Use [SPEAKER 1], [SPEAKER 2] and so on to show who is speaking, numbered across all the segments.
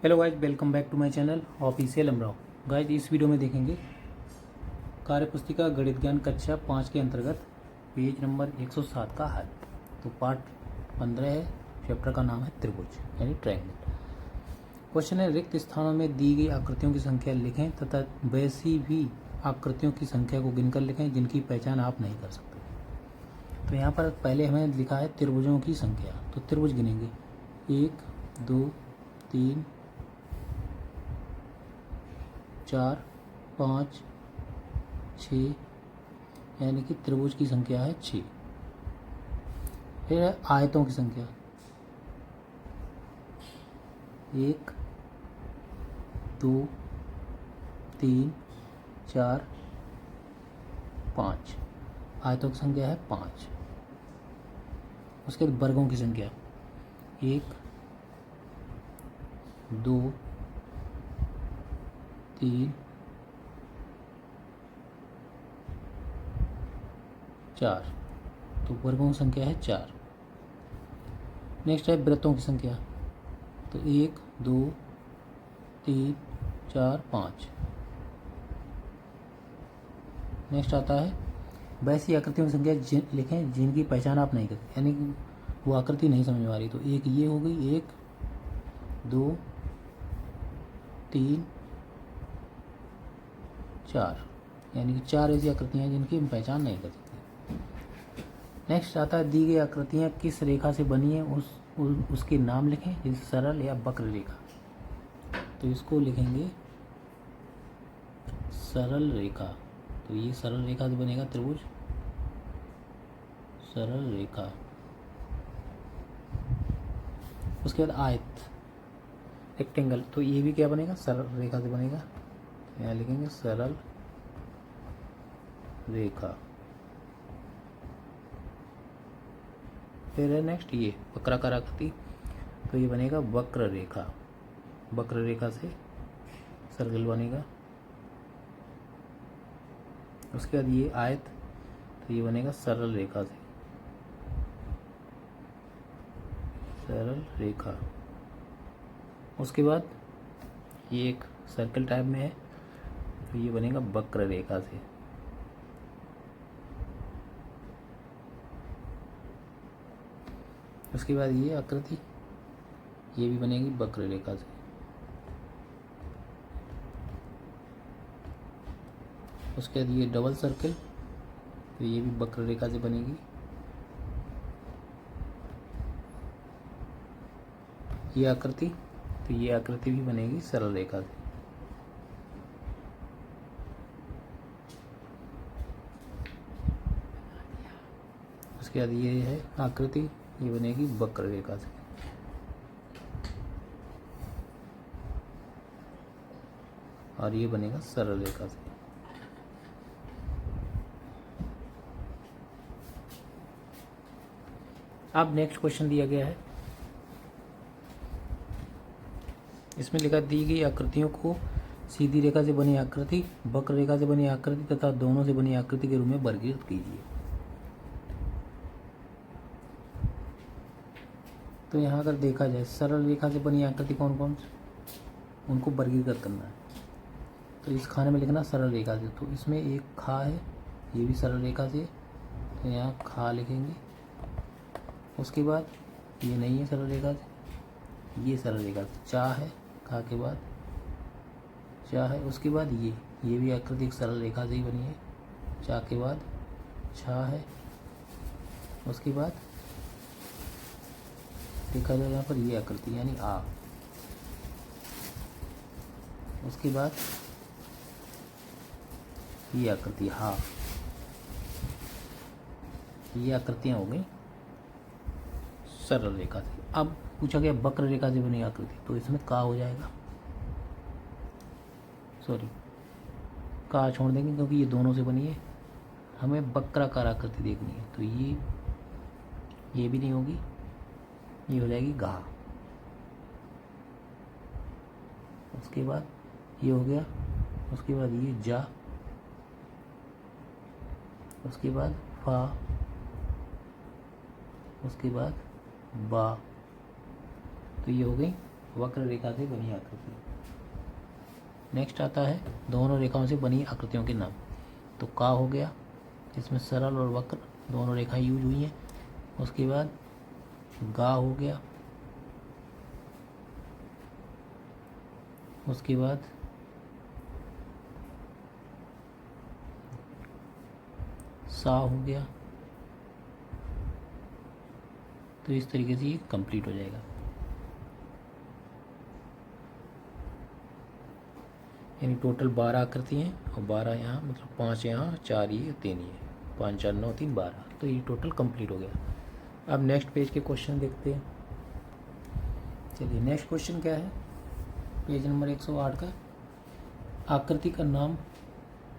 [SPEAKER 1] Hello guys, welcome back to my channel official Amrao. Guys, इस video में देखेंगे कार्य पुस्तिका गणित ज्ञान कक्षा 5 के अंतर्गत पेज नंबर 107 का हल। तो पार्ट 15 है, चैप्टर का नाम है त्रिभुज यानी ट्रायंगल। क्वेश्चन है, रिक्त स्थानों में दी गई आकृतियों की संख्या लिखें तथा वैसी भी आकृतियों की संख्या को गिनकर लिखें जिनकी पहचान आप नहीं कर सकते। तो यहाँ पर पहले हमें लिखा है त्रिभुजों की संख्या, तो त्रिभुज गिनेंगे 1 2 3 4 5 6, यानी कि त्रिभुज की संख्या है 6। फिर है आयतों की संख्या 1 2 3 4 5, आयतों की संख्या है 5। उसके बाद वर्गों की संख्या 1 2 3 4, तो वर्गों की संख्या है 4। नेक्स्ट है वृत्तों की संख्या, तो 1 2 3 4 5। नेक्स्ट आता है वैसी आकृतियों की संख्या लिखें जिनकी पहचान आप नहीं करते, यानी कि वो आकृति नहीं समझ में आ रही। तो एक ये हो गई, 1 2 3 4, यानी कि 4 ऐसी आकृतियाँ हैं जिनकी हम पहचान नहीं कर सकते। नेक्स्ट आता है दी गई आकृतियाँ किस रेखा से बनी है उसके नाम लिखें, जैसे सरल या वक्र रेखा। तो इसको लिखेंगे सरल रेखा, तो ये सरल रेखा से बनेगा त्रिभुज, सरल रेखा। उसके बाद आयत रेक्टेंगल, तो ये भी क्या बनेगा, सरल रेखा से बनेगा। यहाँ लिखेंगे सरल रेखा। फिर है नेक्स्ट ये वक्राकार आकृति, तो ये बनेगा वक्र रेखा, वक्र रेखा से सर्कल बनेगा। उसके बाद ये आयत, तो ये बनेगा सरल रेखा से, सरल रेखा। उसके बाद ये एक सर्कल टाइप में है, तो ये बनेगा वक्र रेखा से। उसके बाद ये आकृति, ये भी बनेगी वक्र रेखा से। उसके बाद ये डबल सर्कल, तो ये भी वक्र रेखा से बनेगी। ये आकृति, तो ये आकृति भी बनेगी सरल रेखा से। उसके बाद ये है आकृति, ये बनेगी वक्र रेखा से। और ये बनेगा सरल रेखा से। अब नेक्स्ट क्वेश्चन दिया गया है, इसमें लिखा दी गई आकृतियों को सीधी रेखा से बनी आकृति, वक्र रेखा से बनी आकृति तथा दोनों से बनी आकृति के रूप में वर्गीकृत कीजिए। तो यहाँ अगर देखा जाए सरल रेखा से बनी आकृति कौन कौन सी, उनको वर्गीकृत करना है। तो इस खाने में लिखना सरल रेखा से, तो इसमें एक खा है, ये भी सरल रेखा से, तो यहाँ खा लिखेंगे। उसके बाद ये नहीं है सरल रेखा से, ये सरल रेखा से। चा है, खा के बाद चा है। उसके बाद ये भी आकृति एक सरल रेखा से ही बनी है, चा के बाद छा है। उसके बाद देखा जाए यहाँ पर ये आकृति यानी आ। उसके बाद ये आकृति हा। ये आकृतियाँ हो गई सरल रेखा से। अब पूछा गया वक्र रेखा से बनी आकृति, तो इसमें का हो जाएगा, सॉरी का छोड़ देंगे क्योंकि ये दोनों से बनी है, हमें वक्राकार आकृति देखनी है। तो ये भी नहीं होगी, ये हो जाएगी गा। उसके बाद ये हो गया। उसके बाद ये जा। उसके बाद फा। उसके बाद बा। तो ये हो गई वक्र रेखा से बनी आकृति। नेक्स्ट आता है दोनों रेखाओं से बनी आकृतियों के नाम। तो का हो गया, इसमें सरल और वक्र दोनों रेखाएं यूज हुई हैं। उसके बाद गा हो गया, उसके बाद सा हो गया। तो इस तरीके से ये कंप्लीट हो जाएगा। यानी टोटल 12 आकृति हैं और 12 यहाँ, मतलब 5 यहाँ, 4 ये, 3 ये, 5 4 9 3 12। तो ये टोटल कंप्लीट हो गया। अब नेक्स्ट पेज के क्वेश्चन देखते हैं। चलिए नेक्स्ट क्वेश्चन क्या है, पेज नंबर 108 का। आकृति का नाम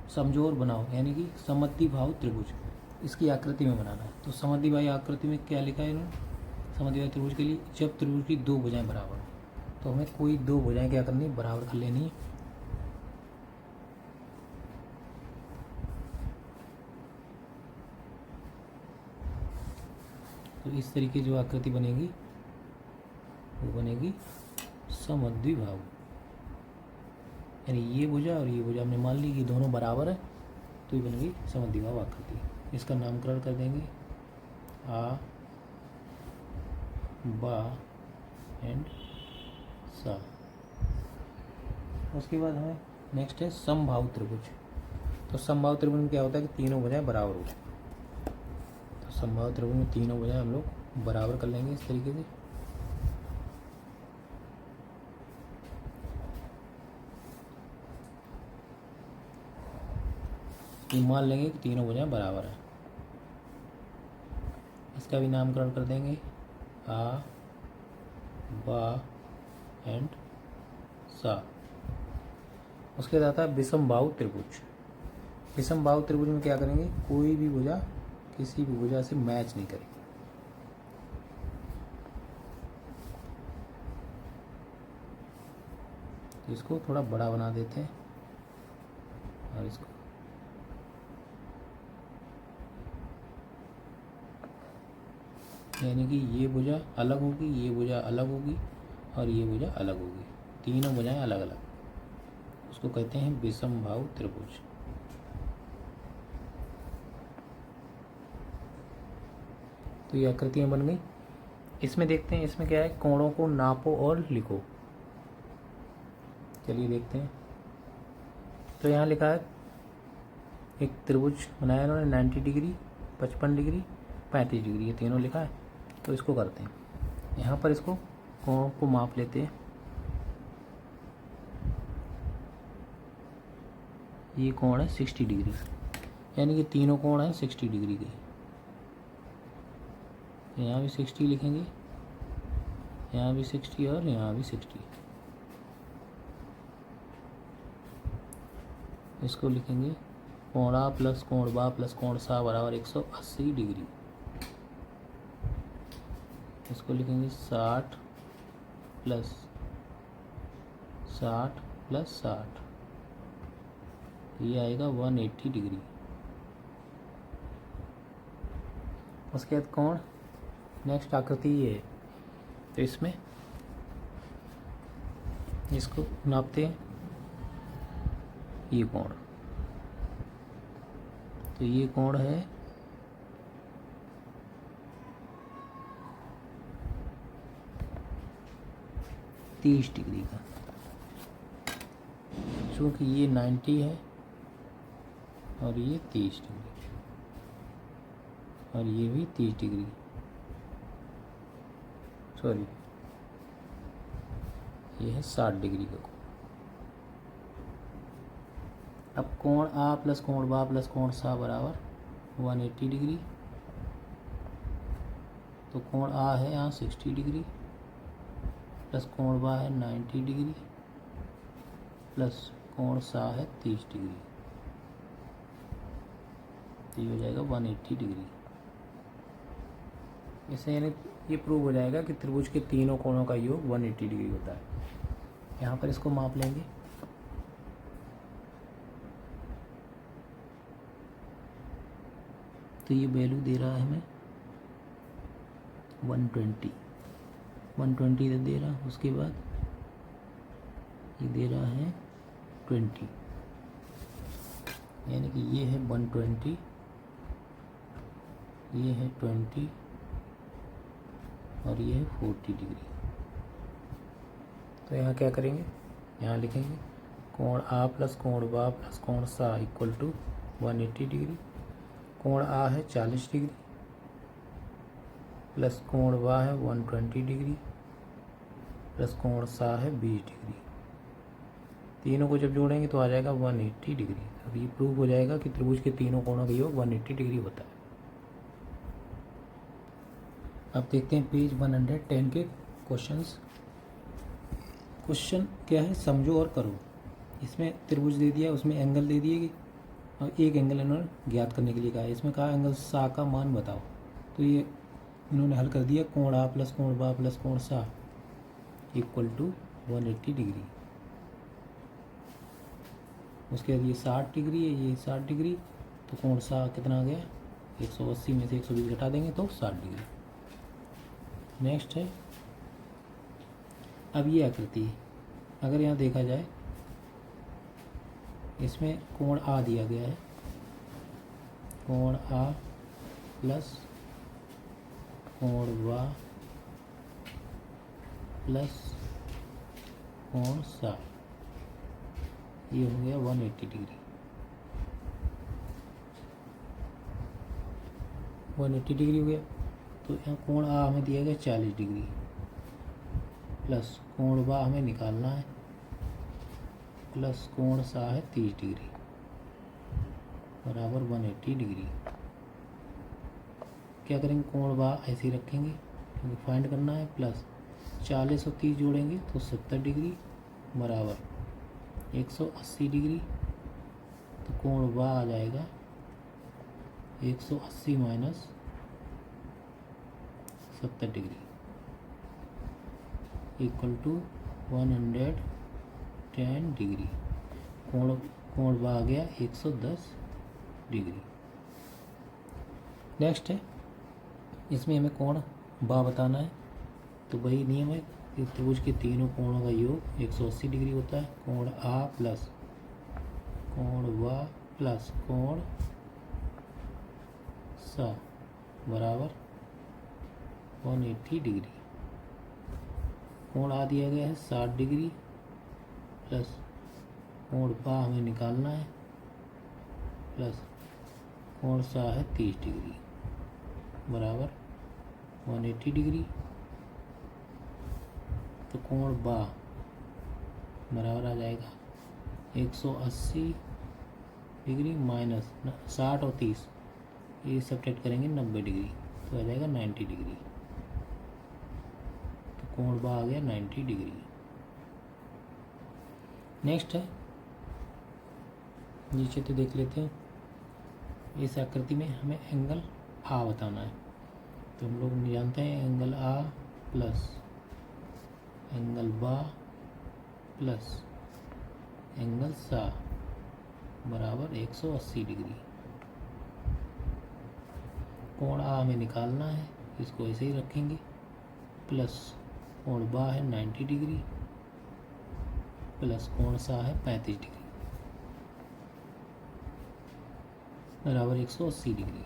[SPEAKER 1] समझो और बनाओ, यानी कि समद्विबाहु त्रिभुज, इसकी आकृति में बनाना है। तो समद्विबाहु आकृति में क्या लिखा है इन्होंने, समद्विबाहु त्रिभुज के लिए जब त्रिभुज की दो भुजाएं बराबर हो, तो हमें कोई दो भुजाएं क्या करनी है, बराबर कर लेनी है। तो इस तरीके जो आकृति बनेगी वो बनेगी समद्विबाहु, यानी ये भुजा और ये भुजा हमने मान ली कि दोनों बराबर है, तो ये बनेगी समद्विबाहु आकृति। इसका नामकरण कर देंगे आ, बा एंड सा। उसके बाद हमें नेक्स्ट है समबाहु त्रिभुज। तो समबाहु त्रिभुज में क्या होता है कि तीनों भुजाएं बराबर हो जाए। तो समबाहु त्रिभुज में तीनों भुजाएं हम लोग बराबर कर लेंगे इस तरीके से। ये मान लेंगे कि तीनों भुजाएं बराबर हैं। इसका भी नामकरण कर देंगे आ, बा एंड सा। उसके बाद आता है विषमबाहु त्रिभुज। विषमबाहु त्रिभुज में क्या करेंगे, कोई भी भुजा किसी भी भुजा से मैच नहीं करेगी। तो इसको थोड़ा बड़ा बना देते हैं और इसको यानी कि ये भुजा अलग होगी, ये भुजा अलग होगी और ये भुजा अलग होगी, तीनों भुजाएं अलग अलग, उसको कहते हैं विषमबाहु त्रिभुज। तो ये आकृतियां बन गई। इसमें देखते हैं, इसमें क्या है, कोणों को नापो और लिखो। चलिए देखते हैं। तो यहाँ लिखा है एक त्रिभुज बनाया इन्होंने 90 डिग्री, 55 डिग्री, 35 डिग्री, ये तीनों लिखा है। तो इसको करते हैं, यहाँ पर इसको कोणों को माप लेते हैं। ये कोण है 60 डिग्री, यानी कि तीनों कोण हैं 60 डिग्री के। यहाँ भी 60 लिखेंगे, यहाँ भी 60 और यहाँ भी 60। इसको लिखेंगे कोण आ प्लस कोण बा प्लस कोण सा बराबर 180 डिग्री। इसको लिखेंगे 60 प्लस 60 प्लस 60, ये आएगा 180 डिग्री। उसके बाद कोण, नेक्स्ट आकृति ये है। तो इसमें इसको नापते हैं, ये कोण, तो ये कोण है 30 डिग्री का। चूँकि ये 90 है और ये 30 डिग्री और ये भी 30 डिग्री, सॉरी ये है 60 डिग्री का। अब कोण आ प्लस कोण बा प्लस कोण सा बराबर 180 डिग्री। तो कोण आ है यहाँ 60 डिग्री प्लस कोण बा है 90 डिग्री प्लस कोण सा है 30 डिग्री, तो ये हो जाएगा 180 डिग्री। इससे यानी ये प्रूव हो जाएगा कि त्रिभुज के तीनों कोणों का योग 180 डिग्री होता है। यहाँ पर इसको माप लेंगे। तो ये वैल्यू दे रहा है हमें 120 दे रहा। उसके बाद ये दे रहा है 20, यानी कि ये है 120, ये है 20 और ये है 40 डिग्री। तो यहाँ क्या करेंगे, यहाँ लिखेंगे कोण आ प्लस कोण बा प्लस कोण सा इक्वल टू 180 डिग्री। कोण आ है 40 डिग्री प्लस कोण बा है 120 डिग्री प्लस कोण सा है 20 डिग्री। तीनों को जब जोड़ेंगे तो आ जाएगा 180 डिग्री। अब ये प्रूव हो जाएगा कि त्रिभुज के तीनों कोणों का योग 180 डिग्री होता है। अब देखते हैं पेज 110 के क्वेश्चंस। क्वेश्चन क्या है, समझो और करो। इसमें त्रिभुज दे दिया, उसमें एंगल दे दिए और एक एंगल इन्होंने ज्ञात करने के लिए कहा है। इसमें कहा एंगल सा का मान बताओ, तो ये इन्होंने हल कर दिया। कोण आ प्लस कोण बा प्लस कोण सा इक्वल टू 180 डिग्री। उसके बाद ये 60 डिग्री है, ये 60 डिग्री, तो कोण सा कितना आ गया, 180 में से 120 घटा देंगे तो 60 डिग्री। नेक्स्ट है, अब ये आकृति है। अगर यहाँ देखा जाए, इसमें कोण आ दिया गया है, कोण आ प्लस कोण बा प्लस कोण सा, ये हो गया 180 डिग्री। 180 डिग्री हो गया। तो यहाँ कोण आ हमें दिया गया 40 डिग्री प्लस कोण बा हमें निकालना है प्लस कोण सा है 30 डिग्री बराबर 180 डिग्री। क्या करेंगे, कोण बा ऐसे ही रखेंगे क्योंकि फाइंड करना है, प्लस 40 और 30 जोड़ेंगे तो 70 डिग्री बराबर 180 डिग्री। तो कोण बा आ जाएगा 180 minus 70 degree equal to 110 degree. कोण बा आ गया 110 डिग्री। नेक्स्ट है, इसमें हमें कोण बा बताना है। तो वही नियम है कि त्रिभुज के तीनों कोणों का योग 180 डिग्री होता है। कोण आ प्लस कोण बा प्लस कोण सा बराबर 180 डिग्री। कोण आ दिया गया है 60 डिग्री प्लस कोण बा हमें निकालना है प्लस कोण सा है 30 डिग्री बराबर 180 डिग्री। तो कोण बा बराबर आ जाएगा 180 डिग्री माइनस 60 और 30, ये सब्ट्रैक्ट करेंगे 90 डिग्री, तो आ जाएगा 90 डिग्री। तो कोण बा आ गया 90 डिग्री। नेक्स्ट है, नीचे तो देख लेते हैं। इस आकृति में हमें एंगल आ बताना है। तो हम लोग जानते हैं एंगल आ प्लस एंगल बा प्लस एंगल सा बराबर 180 डिग्री। कोण आ हमें निकालना है, इसको ऐसे ही रखेंगे, प्लस कोण बा है 90 डिग्री प्लस कोण सा है 35 डिग्री बराबर 180 डिग्री।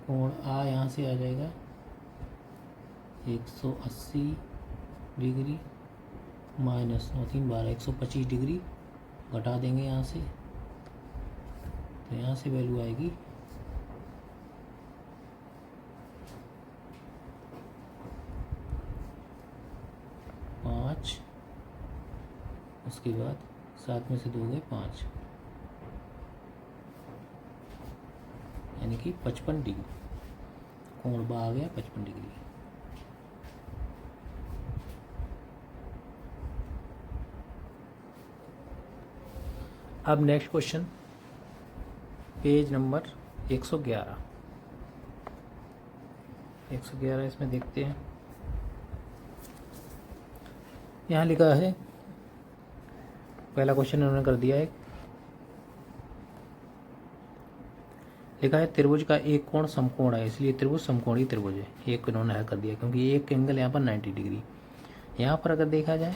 [SPEAKER 1] कोण आ यहाँ से आ जाएगा 180 डिग्री माइनस 9 3 12 125 डिग्री, घटा देंगे यहाँ से, तो यहाँ से वैल्यू आएगी 5। उसके बाद 7 में से 2 गए 5, यानी कि 55 डिग्री। कोण बा आ गया 55 डिग्री। अब नेक्स्ट क्वेश्चन, पेज नंबर 111। 111 इसमें देखते हैं। यहाँ लिखा है, पहला क्वेश्चन इन्होंने कर दिया है, लिखा है त्रिभुज का एक कोण समकोण है, इसलिए त्रिभुज समकोणीय त्रिभुज है। एक इन्होंने हल कर दिया क्योंकि एक एंगल यहाँ पर 90 डिग्री। यहाँ पर अगर देखा जाए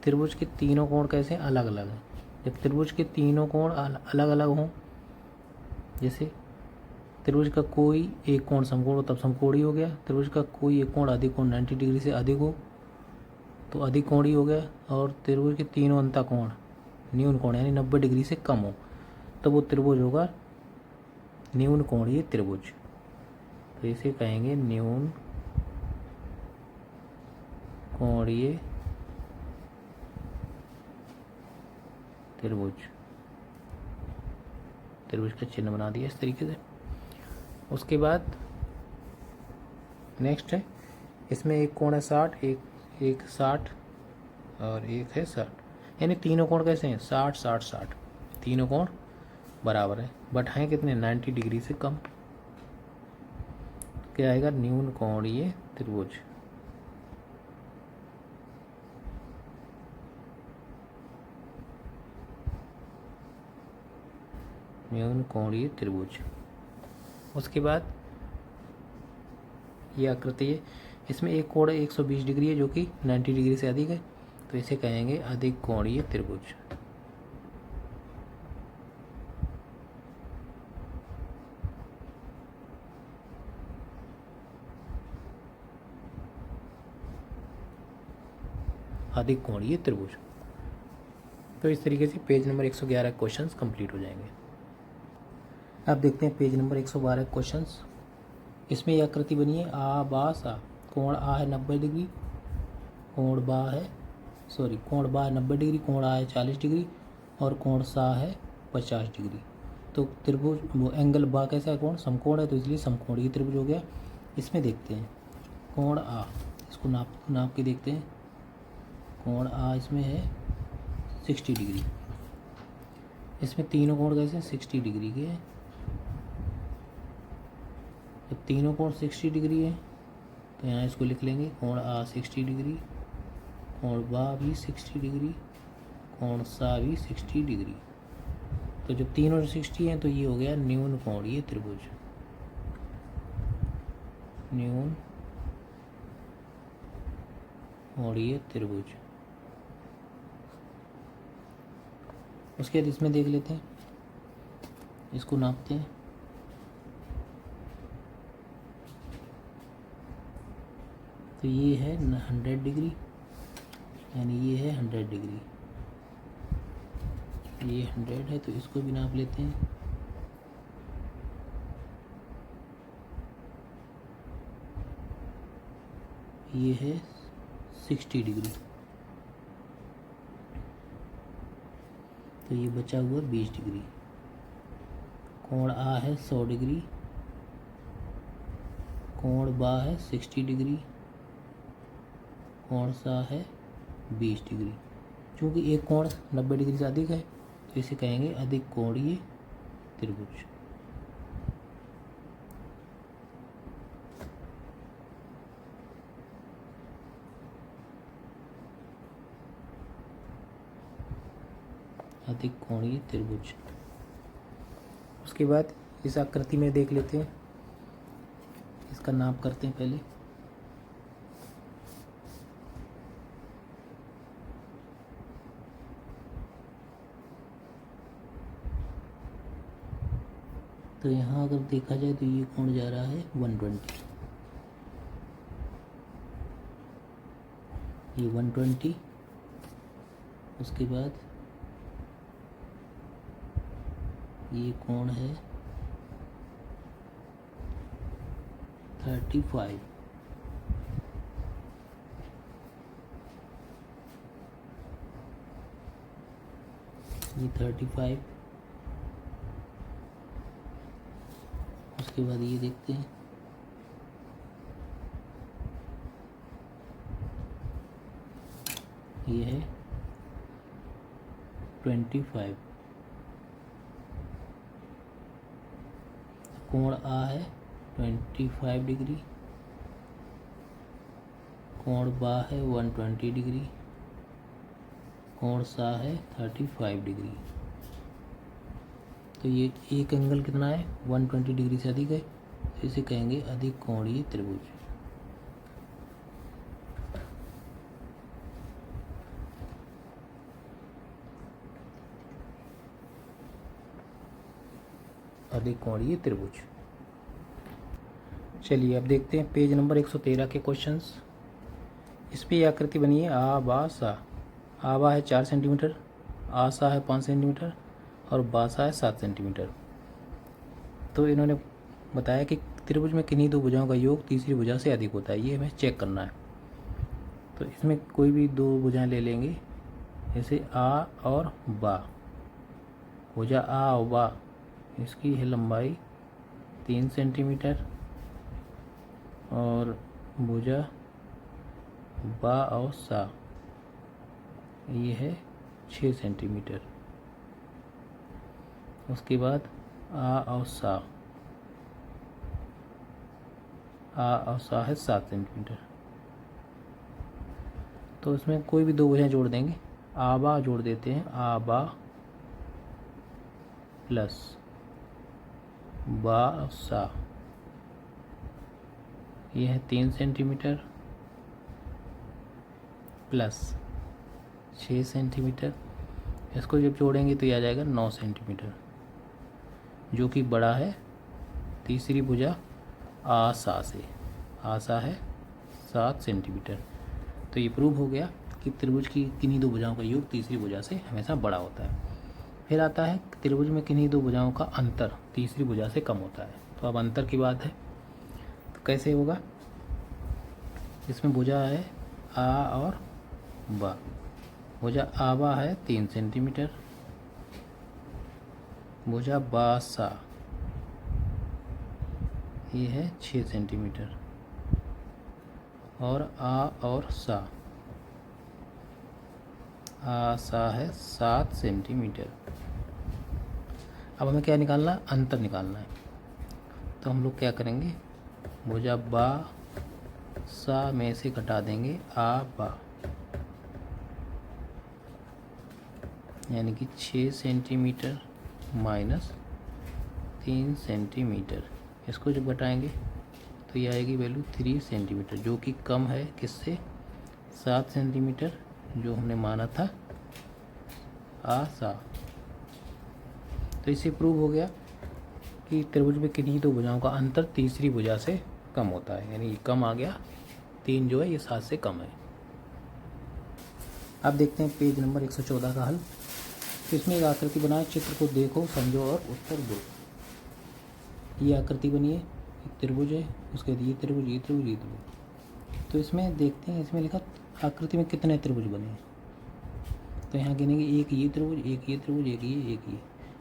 [SPEAKER 1] त्रिभुज के तीनों कोण कैसे अलग अलग हैं। जब त्रिभुज के तीनों कोण अलग अलग हों, जैसे त्रिभुज का कोई एक कोण समकोण हो तब समकोणी हो गया, त्रिभुज का कोई एक कोण अधिक कोण 90 डिग्री से अधिक हो तो अधिक कोणी हो गया, और त्रिभुज के तीनों अंतः कोण न्यून कोण यानी 90 डिग्री से कम हो तो वो त्रिभुज होगा न्यून कोणीय त्रिभुज। तो इसे कहेंगे न्यून कोणीय त्रिभुज। त्रिभुज का चिन्ह बना दिया इस तरीके से। उसके बाद नेक्स्ट है, इसमें एक कोण है 60, एक 60 और एक है 60, यानी तीनों कोण कैसे हैं 60 60 60, तीनों कोण बराबर है बट हैं कितने 90 डिग्री से कम। क्या आएगा न्यून कोणीय त्रिभुज। न्यून कोणीय त्रिभुज। उसके बाद ये आकृति है, इसमें एक कोण 120 डिग्री है जो कि 90 डिग्री से अधिक है तो इसे कहेंगे अधिक कोणीय त्रिभुज। अधिक कोणीय त्रिभुज। तो इस तरीके से पेज नंबर 111 क्वेश्चंस कंप्लीट हो जाएंगे। अब देखते हैं पेज नंबर 112 क्वेश्चंस। इसमें यह आकृति बनी है आ बा सा। कोण आ है 90 डिग्री, कोण बा है 90 डिग्री, कोण आ है 40 डिग्री और कोण सा है 50 डिग्री। तो त्रिभुज वो एंगल बा कैसा है कोण समकोण है तो इसलिए समकोणीय त्रिभुज हो गया। इसमें देखते हैं कोण आ, इसको नाप के देखते हैं। कोण आ इसमें है 60 डिग्री। इसमें तीनों कोण कैसे 60 डिग्री के हैं। जब तीनों कोण 60 डिग्री है तो यहाँ इसको लिख लेंगे कोण आ 60 डिग्री, कोण बा भी 60 डिग्री, कोण सा भी 60 डिग्री। तो जब तीनों 60 हैं तो ये हो गया न्यून कोणीय त्रिभुज। न्यून कोणीय त्रिभुज। उसके बाद इसमें देख लेते हैं, इसको नापते हैं। तो ये है 100 डिग्री यानी ये है 100 डिग्री, ये 100 है तो इसको भी नाप लेते हैं। ये है 60 डिग्री तो ये बचा हुआ 20 डिग्री। कोण आ है 100 डिग्री, कोण बा है 60 डिग्री, कोण सा है 20 डिग्री। चूँकि एक कोण 90 डिग्री से अधिक है तो इसे कहेंगे अधिक कोणीय त्रिभुज। अधिक कोणीय त्रिभुज। उसके बाद इस आकृति में देख लेते हैं, इसका नाप करते हैं पहले। तो यहाँ अगर देखा जाए तो ये कोण जा रहा है 120, ये 120। उसके बाद ये कोण है 35, ये 35। उसके बाद ये देखते हैं, ये है 25। कोण आ है 25 डिग्री, कोण बा है 120 डिग्री, कोण सा है 35 डिग्री। तो ये एक एंगल कितना है 120 डिग्री से अधिक है तो इसे कहेंगे अधिक कोणीय त्रिभुज। अधिकोणीय त्रिभुज। चलिए अब देखते हैं पेज नंबर 113 के क्वेश्चंस। इस पे यह आकृति बनी है आ बा सा। आबा है 4 सेंटीमीटर, आसा है 5 सेंटीमीटर और बासा है 7 सेंटीमीटर। तो इन्होंने बताया कि त्रिभुज में किन्हीं दो भुजाओं का योग तीसरी भुजा से अधिक होता है, ये हमें चेक करना है। तो इसमें कोई भी दो भुजाएं ले लेंगे, जैसे आ और बा। भुजा आ और बा, इसकी है लंबाई 3 सेंटीमीटर और भुजा बा और सा ये है 6 सेंटीमीटर। उसके बाद आ और सा है 7 सेंटीमीटर। तो इसमें कोई भी दो भुजाएं जोड़ देंगे, आबा जोड़ देते हैं, आबा प्लस बा और सा ये है 3 सेंटीमीटर प्लस 6 सेंटीमीटर। इसको जब जोड़ेंगे तो ये आ जाएगा 9 सेंटीमीटर, जो कि बड़ा है तीसरी भुजा आसा से। आसा है 7 सेंटीमीटर। तो ये प्रूव हो गया कि त्रिभुज की किन्हीं दो भुजाओं का योग तीसरी भुजा से हमेशा बड़ा होता है। फिर आता है त्रिभुज में किन्हीं दो भुजाओं का अंतर तीसरी भुजा से कम होता है। तो अब अंतर की बात है, तो कैसे होगा? इसमें भुजा है आ और बा। भुजा आबा है 3 सेंटीमीटर, भुजा बासा ये है 6 सेंटीमीटर और आ और सा आसा है 7 सेंटीमीटर। अब हमें क्या निकालना है? अंतर निकालना है। तो हम लोग क्या करेंगे, भुजा बा सा में से घटा देंगे आ बा, यानी कि 6 सेंटीमीटर माइनस 3 सेंटीमीटर। इसको जब घटाएंगे तो ये आएगी वैल्यू 3 सेंटीमीटर, जो कि कम है किससे? 7 सेंटीमीटर जो हमने माना था आसा। तो इससे प्रूव हो गया कि त्रिभुज में किन्हीं दो भुजाओं का अंतर तीसरी भुजा से कम होता है, यानी ये कम आ गया। 3 जो है ये 7 से कम है। अब देखते हैं पेज नंबर 114 का हल। तो इसमें एक आकृति बनाए, चित्र को देखो, समझो और उत्तर दो। ये आकृति बनी है, एक त्रिभुज है, उसके बाद ये त्रिभुज, ये त्रिभुज, ये त्रिभुज। तो इसमें देखते हैं, इसमें लिखा आकृति में कितने त्रिभुज बने हैं। तो यहाँ गिनेंगे, एक ये त्रिभुज, एक ये त्रिभुज, एक ये,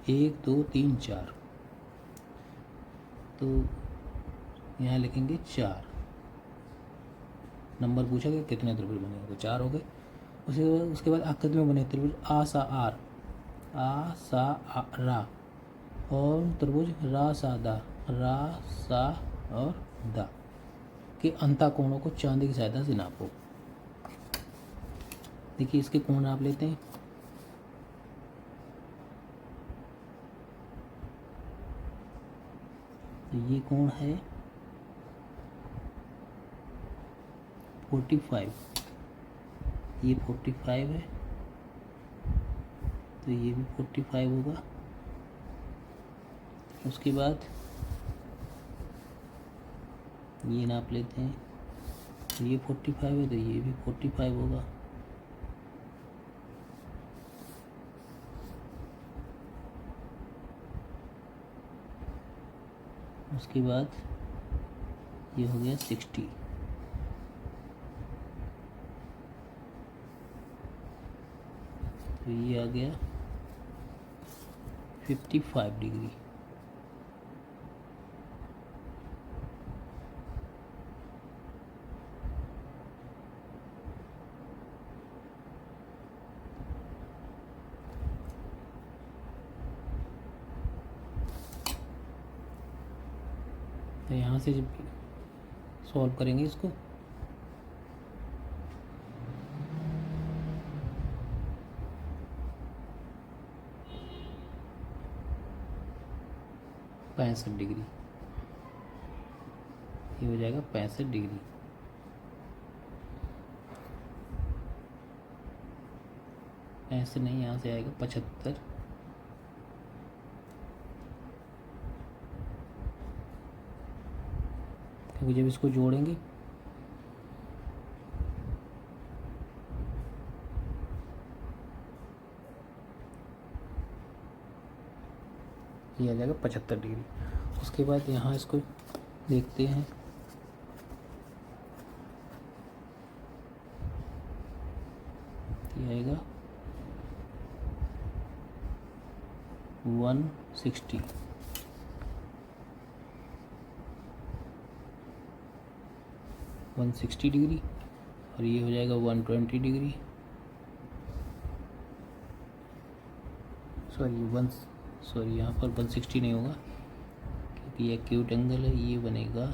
[SPEAKER 1] 1 2 3 4। तो यहाँ लिखेंगे 4। नंबर पूछा गया कितने त्रिभुज बने, तो 4 हो गए। उसके बाद आकृति में बने त्रिभुज आ सा आर, आ सा रा, और त्रिभुज रा सा दा, रा सा और दा के अंतःकोणों को चांदी की सहायता से नापो। देखिए इसके कोण नाप लेते हैं। तो ये कोण है 45, ये 45 है, तो ये भी 45 होगा। उसके बाद ये नाप लेते हैं, तो ये 45 है, तो ये भी 45 होगा। उसके बाद ये हो गया 60, तो ये आ गया 55 डिग्री। तो यहाँ से जब सॉल्व करेंगे इसको, पैंसठ डिग्री, ये हो जाएगा 65 डिग्री। ऐसे नहीं, यहाँ से आएगा 75, क्योंकि जब इसको जोड़ेंगे ये आ जाएगा 75 डिग्री। उसके बाद यहाँ इसको देखते हैं, ये आएगा 160, डिग्री, और ये हो जाएगा 120 डिग्री। सॉरी यहाँ पर 160 नहीं होगा क्योंकि ये एक्यूट एंगल है, ये बनेगा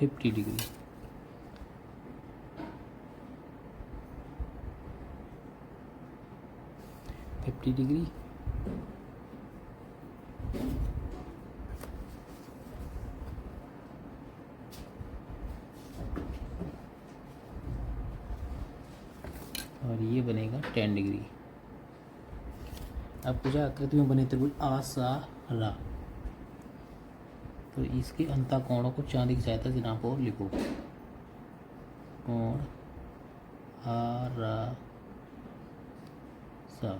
[SPEAKER 1] 50 डिग्री। और ये बनेगा 10 डिग्री। अब पूछा आकृति में बने त्रिभुज आ सा रा, तो इसके अंतः कोणों को चांदी की सहायता से नापो और लिखो। कोण आ रा सा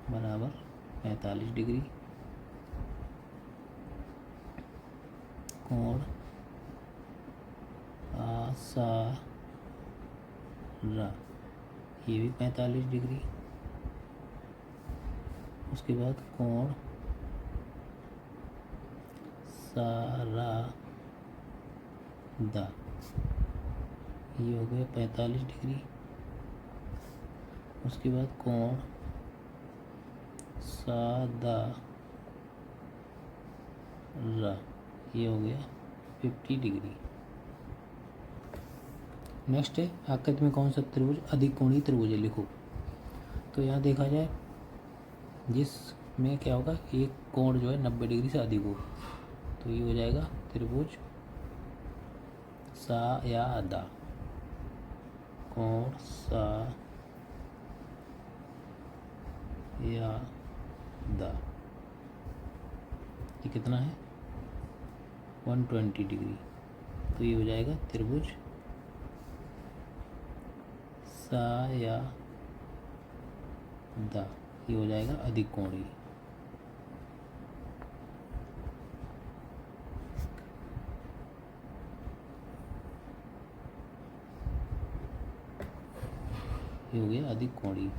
[SPEAKER 1] बराबर 45 डिग्री। कोण आ सा रा ये भी 45 डिग्री। उसके बाद कोण सा रा दा ये हो गया 45 डिग्री। उसके बाद कोण सा दा रा ये हो गया 50 डिग्री। नेक्स्ट है आकृति में कौन सा त्रिभुज अधिक कोणीय त्रिभुज है, लिखो। तो यहाँ देखा जाए जिसमें क्या होगा, एक कोण जो है 90 डिग्री से अधिक हो, तो ये हो जाएगा त्रिभुज सा या दा। कोण सा या दा ये कितना है 120 डिग्री, तो ये हो जाएगा त्रिभुज सा या दा, ये हो जाएगा अधिक कोणीय। ये हो गया अधिक कोणीय।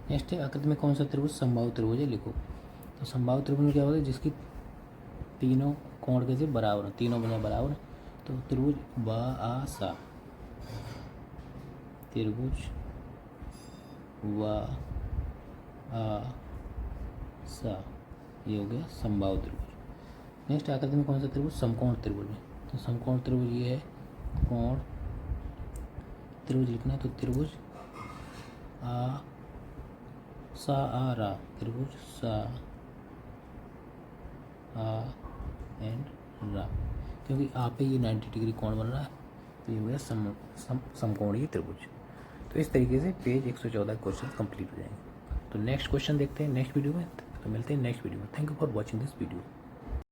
[SPEAKER 1] नेक्स्ट है आकृति में कौन सा त्रिभुज समबाहु त्रिभुज है, लिखो। तो समबाहु त्रिभुज में क्या होता है, जिसकी तीनों कोण कैसे बराबर, तीनों बने बराबर, तो त्रिभुज ब आ सा, त्रिभुज व आ सा ये हो गया समबाहु त्रिभुज। नेक्स्ट आकृति में कौन सा त्रिभुज समकोण त्रिभुज है, तो समकोण त्रिभुज ये है। कोण त्रिभुज लिखना है तो त्रिभुज आ सा आ रा, त्रिभुज सा आ एंड रा, क्योंकि आ पे ये 90 डिग्री कोण बन रहा है, तो ये हो गया समकोणीय त्रिभुज। तो इस तरीके से पेज 114 क्वेश्चन कंप्लीट हो जाएंगे। तो नेक्स्ट क्वेश्चन देखते हैं नेक्स्ट वीडियो में। तो मिलते हैं नेक्स्ट वीडियो में। Thank you for watching this video.